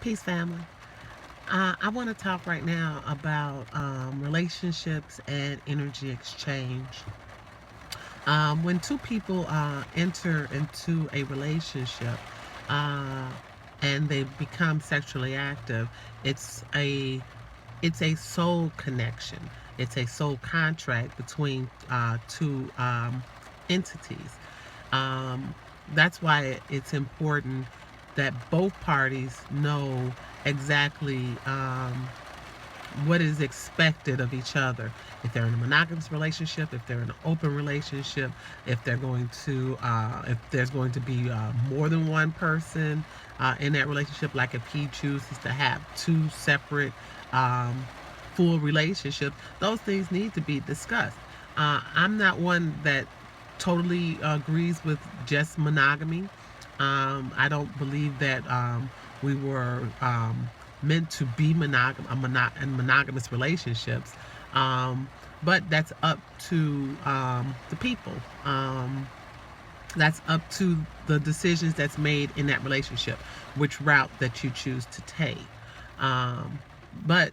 Peace, family. I want to talk right now about relationships and energy exchange. When two people enter into a relationship uh, and they become sexually active, it's a it's a soul connection. It's a soul contract between two entities. Um, that's why it's important that both parties know exactly what is expected of each other. If they're in a monogamous relationship, if they're in an open relationship, if there's going to be more than one person in that relationship, like if he chooses to have two separate um, full relationships, those things need to be discussed. I'm not one that totally agrees with just monogamy. I don't believe that we were meant to be in monogamous relationships. Um, but that's up to the people. That's up to the decisions that's made in that relationship, which route that you choose to take. Um, but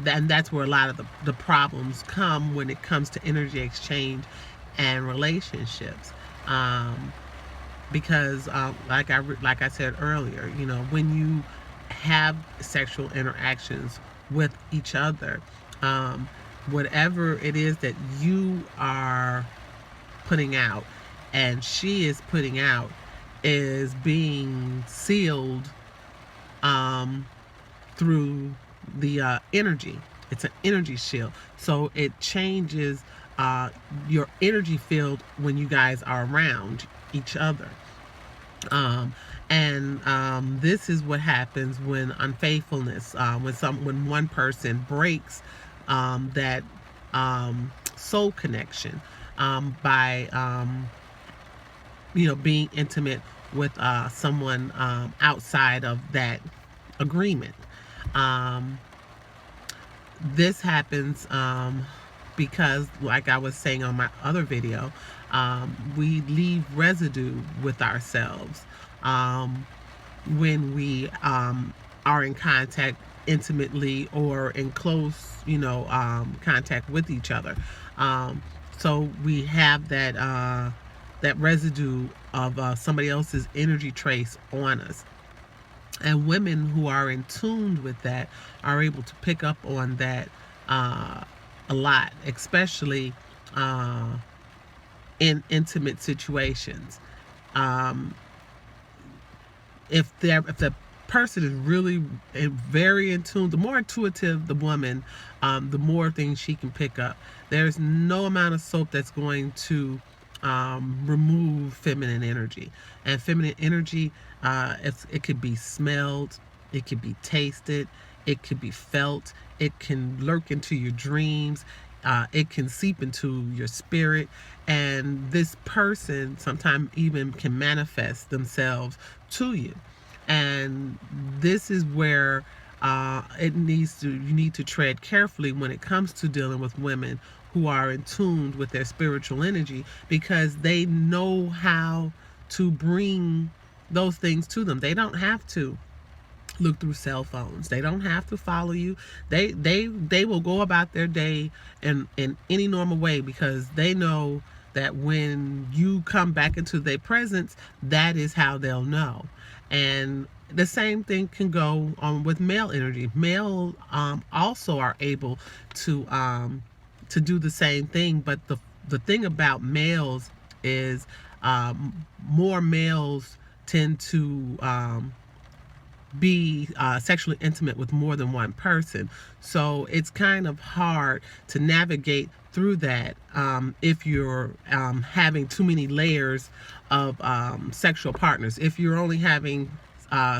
and that's where a lot of the problems come when it comes to energy exchange and relationships. Um, because like I said earlier, when you have sexual interactions with each other, um, whatever it is that you are putting out and she is putting out is being sealed um, through the energy. It's an energy shield, so it changes uh, your energy field when you guys are around each other. Um, and this is what happens when unfaithfulness, when one person breaks that soul connection by being intimate with someone outside of that agreement. Um, this happens because, like I was saying on my other video, we leave residue with ourselves when we are in contact intimately or in close, contact with each other. Um, so we have that residue of somebody else's energy trace on us. And women who are in tune with that are able to pick up on that uh, a lot, especially uh, in intimate situations. Um, if the person is really very in tune, the more intuitive the woman, the more things she can pick up. There's no amount of soap that's going to remove feminine energy. And feminine energy, it could be smelled, it could be tasted, it could be felt, it can lurk into your dreams, it can seep into your spirit, and this person sometimes even can manifest themselves to you. And this is where you need to tread carefully when it comes to dealing with women who are in tune with their spiritual energy, because they know how to bring those things to them. They don't have to look through cell phones. They don't have to follow you. They will go about their day in any normal way, because they know that when you come back into their presence, that is how they'll know. And the same thing can go on with male energy. Male also are able to do the same thing, but the thing about males is more males tend to be sexually intimate with more than one person. So it's kind of hard to navigate through that if you're having too many layers of sexual partners. If you're only having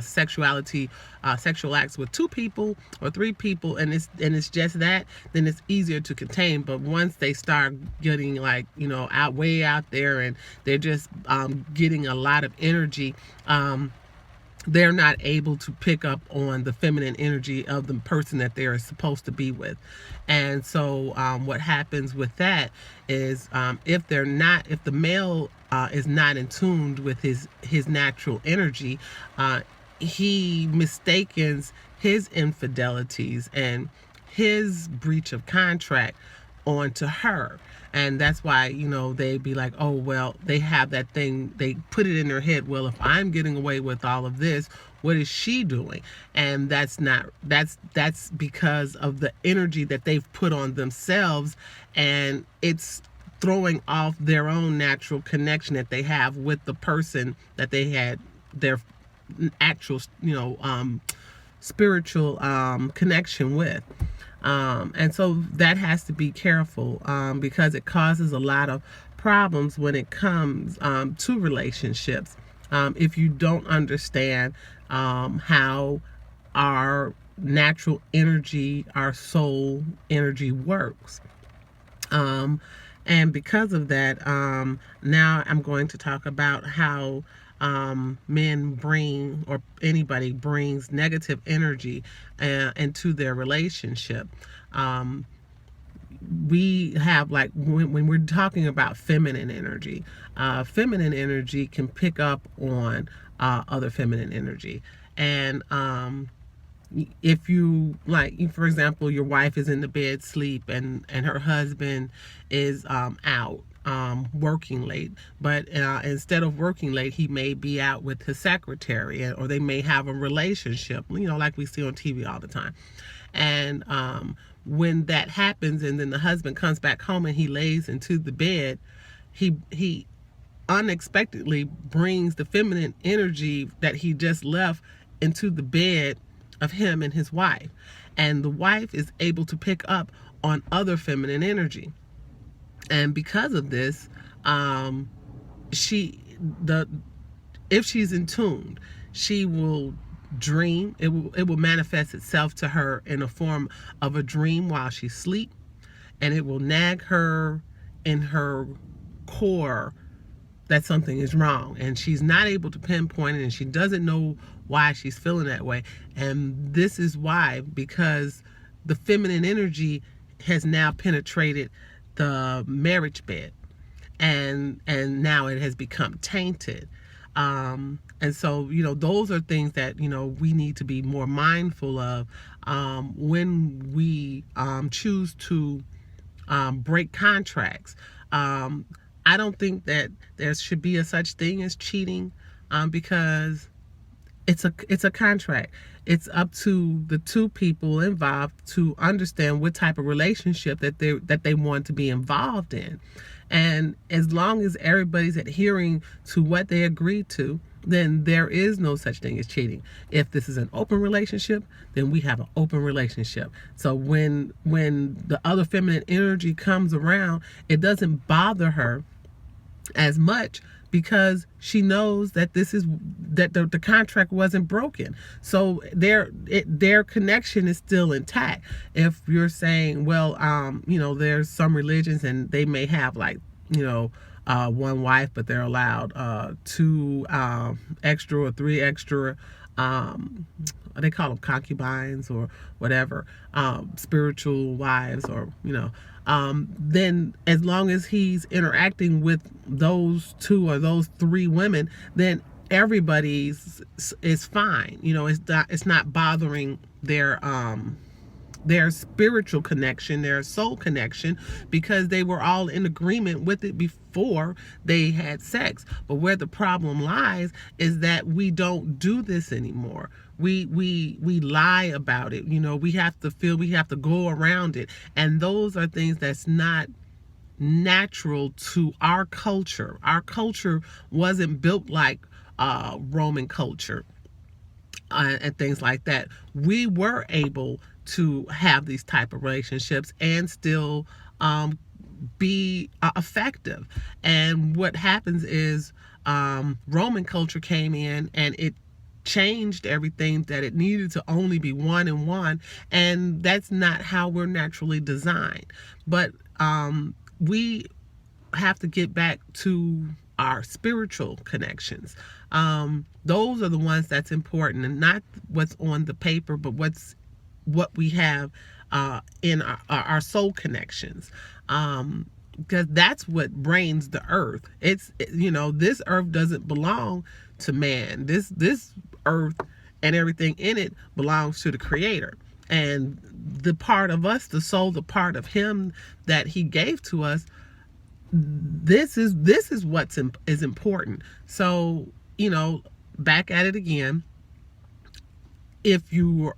sexual acts with two people or three people, and it's just that, then it's easier to contain. But once they start getting like out way out there, and they're just getting a lot of energy, they're not able to pick up on the feminine energy of the person that they're supposed to be with. And so what happens with that is, if the male is not in tune with his natural energy, he mistakes his infidelities and his breach of contract onto her. And that's why, they'd be like, oh, well, they have that thing, they put it in their head, well, if I'm getting away with all of this, what is she doing? And that's because of the energy that they've put on themselves, and it's throwing off their own natural connection that they have with the person that they had their actual, spiritual connection with. And so that has to be careful, because it causes a lot of problems when it comes to relationships. If you don't understand how our natural energy, our soul energy works. And because of that, now I'm going to talk about how men bring, or anybody brings, negative energy into their relationship. We have, like, when we're talking about feminine energy can pick up on other feminine energy. And if you, like, for example, your wife is in the bed sleep, and her husband is out working late, but instead of working late, he may be out with his secretary, or they may have a relationship, like we see on TV all the time. And when that happens, and then the husband comes back home and he lays into the bed, he unexpectedly brings the feminine energy that he just left into the bed of him and his wife. And the wife is able to pick up on other feminine energy. And because of this, if she's in tune, she will dream. It will manifest itself to her in a form of a dream while she sleeps, and it will nag her in her core that something is wrong, and she's not able to pinpoint it, and she doesn't know why she's feeling that way. And this is why, because the feminine energy has now penetrated the marriage bed, and now it has become tainted. And so, those are things that, we need to be more mindful of when we choose to break contracts. I don't think that there should be a such thing as cheating, because it's a contract. It's up to the two people involved to understand what type of relationship that they want to be involved in. And as long as everybody's adhering to what they agreed to, then there is no such thing as cheating. If this is an open relationship, then we have an open relationship. So when the other feminine energy comes around, it doesn't bother her as much, because she knows that the contract wasn't broken. So their connection is still intact. If you're saying, well, there's some religions and they may have, like, one wife, but they're allowed 2 extra or 3 extra, they call them concubines or whatever, spiritual wives, or then as long as he's interacting with those 2 or those 3 women, then everybody's is fine. It's not bothering their spiritual connection, their soul connection, because they were all in agreement with it before they had sex. But where the problem lies is that we don't do this anymore. We lie about it. We have to go around it. And those are things that's not natural to our culture. Our culture wasn't built like Roman culture and things like that. We were able to have these type of relationships and still be effective. And what happens is Roman culture came in and it changed everything, that it needed to only be 1 and 1, and that's not how we're naturally designed. But we have to get back to our spiritual connections. Those are the ones that's important, and not what's on the paper, but what we have in our soul connections, because that's what reigns the earth. It's this earth doesn't belong to man. This earth and everything in it belongs to the Creator. And the part of us, the soul, the part of Him that He gave to us, this is what's is important. So, back at it again. If you're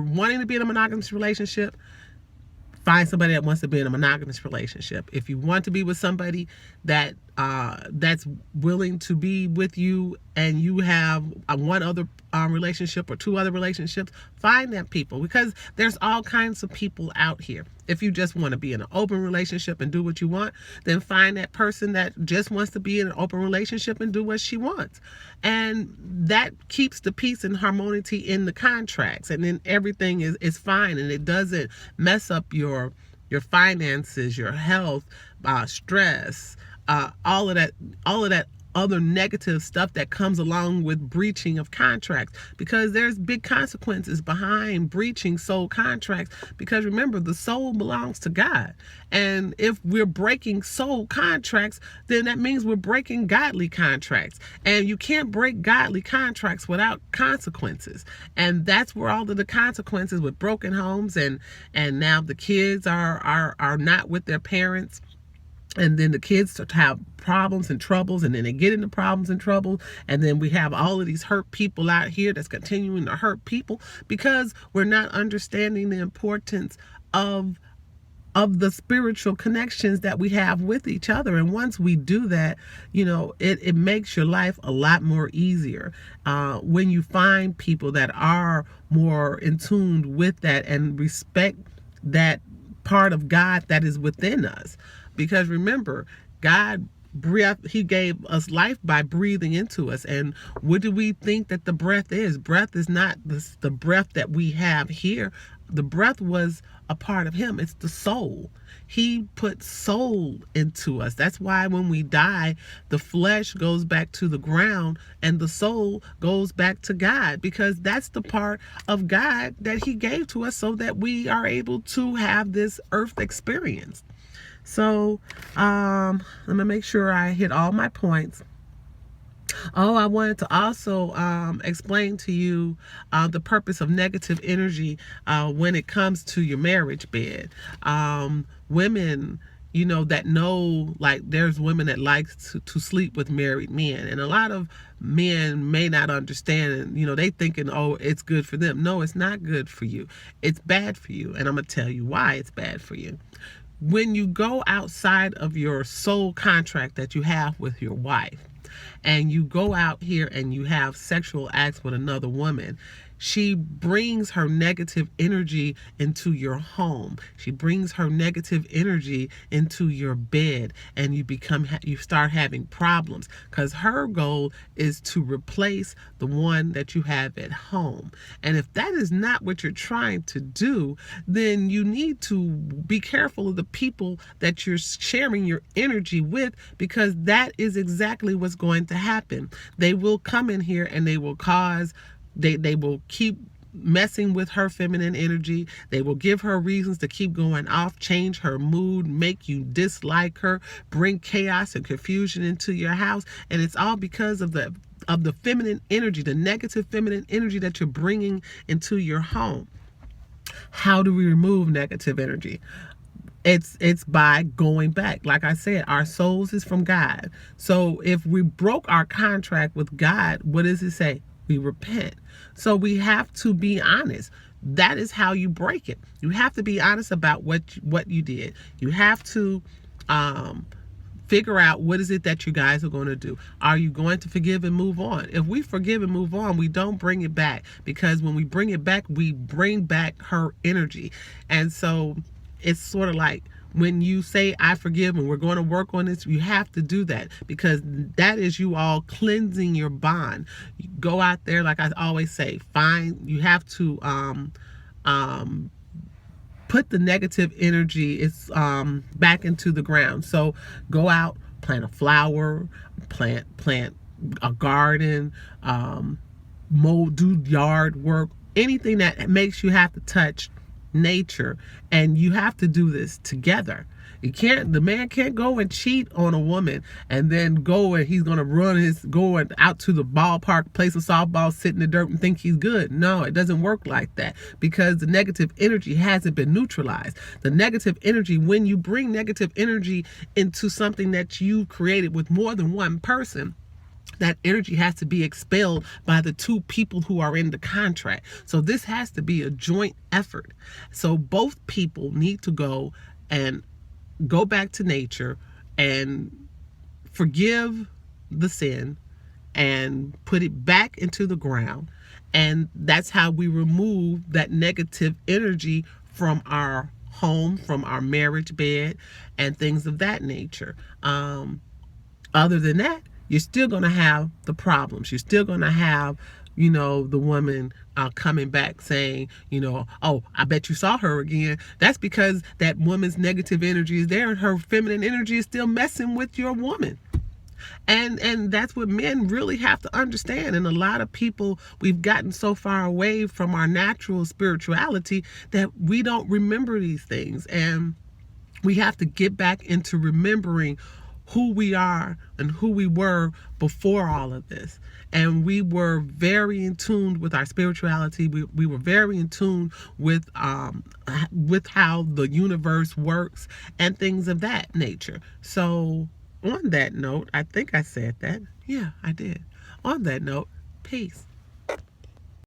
wanting to be in a monogamous relationship, find somebody that wants to be in a monogamous relationship. If you want to be with somebody that's willing to be with you, and you have one other relationship or two other relationships, find that people, because there's all kinds of people out here. If you just want to be in an open relationship and do what you want, then find that person that just wants to be in an open relationship and do what she wants. And that keeps the peace and harmony in the contracts, and then everything is fine, and it doesn't mess up your finances, your health, stress, all of that other negative stuff that comes along with breaching of contracts, because there's big consequences behind breaching soul contracts. Because remember, the soul belongs to God, and if we're breaking soul contracts, then that means we're breaking godly contracts, and you can't break godly contracts without consequences. And that's where all of the consequences with broken homes, and now the kids are not with their parents. And then the kids have problems and troubles, and then they get into problems and trouble. And then we have all of these hurt people out here that's continuing to hurt people, because we're not understanding the importance of the spiritual connections that we have with each other. And once we do that, it makes your life a lot more easier when you find people that are more in tune with that and respect that part of God that is within us. Because remember, God breath, He gave us life by breathing into us. And what do we think that the breath is? Breath is not the breath that we have here. The breath was a part of Him. It's the soul. He put soul into us. That's why when we die, the flesh goes back to the ground and the soul goes back to God, because that's the part of God that He gave to us so that we are able to have this earth experience. So let me make sure I hit all my points. Oh, I wanted to also explain to you the purpose of negative energy when it comes to your marriage bed. Women, that know, like, there's women that like to sleep with married men, and a lot of men may not understand, and they thinking, oh, it's good for them. No, it's not good for you. It's bad for you, and I'm gonna tell you why it's bad for you. When you go outside of your soul contract that you have with your wife, and you go out here and you have sexual acts with another woman, she brings her negative energy into your home. She brings her negative energy into your bed, and you start having problems, because her goal is to replace the one that you have at home. And if that is not what you're trying to do, then you need to be careful of the people that you're sharing your energy with, because that is exactly what's going to happen. They will come in here and they will they will keep messing with her feminine energy. They will give her reasons to keep going off, change her mood, make you dislike her, bring chaos and confusion into your house. And it's all because of the feminine energy, the negative feminine energy that you're bringing into your home. How do we remove negative energy? It's by going back. Like I said, our souls is from God. So if we broke our contract with God, what does it say? We repent. So we have to be honest. That is how you break it. You have to be honest about what you did. You have to figure out what is it that you guys are going to do. Are you going to forgive and move on? If we forgive and move on, we don't bring it back, because when we bring it back, we bring back her energy. And so it's sort of like, when you say, I forgive and we're going to work on this, you have to do that, because that is you all cleansing your bond. You go out there, like I always say, you have to put the negative energy back into the ground. So go out, plant a flower, plant a garden, do yard work, anything that makes you have to touch nature, and you have to do this together. The man can't go and cheat on a woman and then go and he's gonna going out to the ballpark, play some softball, sit in the dirt and think he's good. No, it doesn't work like that, because the negative energy hasn't been neutralized. The negative energy, when you bring negative energy into something that you created with more than one person, that energy has to be expelled by the two people who are in the contract. So this has to be a joint effort. So both people need to go back to nature and forgive the sin and put it back into the ground. And that's how we remove that negative energy from our home, from our marriage bed, and things of that nature. Other than that, you're still going to have the problems. You're still going to have, the woman coming back saying, oh, I bet you saw her again. That's because that woman's negative energy is there and her feminine energy is still messing with your woman. And that's what men really have to understand. And a lot of people, we've gotten so far away from our natural spirituality that we don't remember these things. And we have to get back into remembering who we are and who we were before all of this. And we were very in tune with our spirituality. We were very in tune with how the universe works and things of that nature. So on that note, I think I said that. Yeah, I did. On that note, peace.